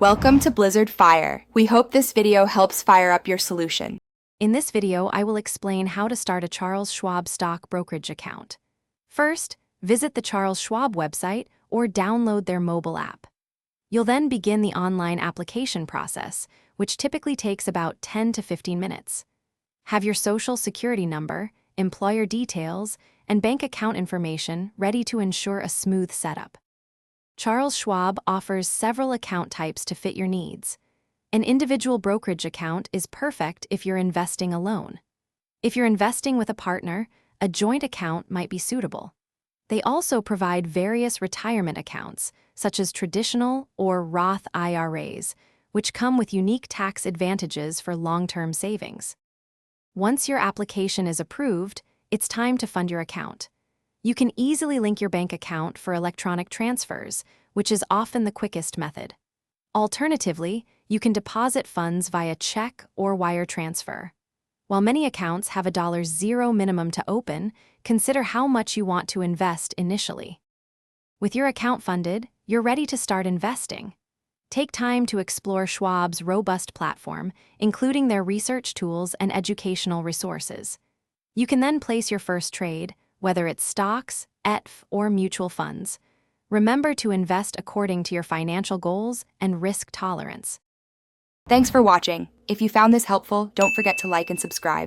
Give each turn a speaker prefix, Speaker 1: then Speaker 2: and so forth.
Speaker 1: Welcome to Blizzard Fire. We hope this video helps fire up your solution.
Speaker 2: In this video, I will explain how to start a Charles Schwab stock brokerage account. First, visit the Charles Schwab website or download their mobile app. You'll then begin the online application process, which typically takes about 10 to 15 minutes. Have your social security number, employer details, and bank account information ready to ensure a smooth setup. Charles Schwab offers several account types to fit your needs. An individual brokerage account is perfect if you're investing alone. If you're investing with a partner, a joint account might be suitable. They also provide various retirement accounts, such as traditional or Roth IRAs, which come with unique tax advantages for long-term savings. Once your application is approved, it's time to fund your account. You can easily link your bank account for electronic transfers, which is often the quickest method. Alternatively, you can deposit funds via check or wire transfer. While many accounts have a $0 minimum to open, consider how much you want to invest initially. With your account funded, you're ready to start investing. Take time to explore Schwab's robust platform, including their research tools and educational resources. You can then place your first trade, whether it's stocks, ETF, or mutual funds. Remember to invest according to your financial goals and risk tolerance.
Speaker 1: Thanks for watching. If you found this helpful, don't forget to like and subscribe.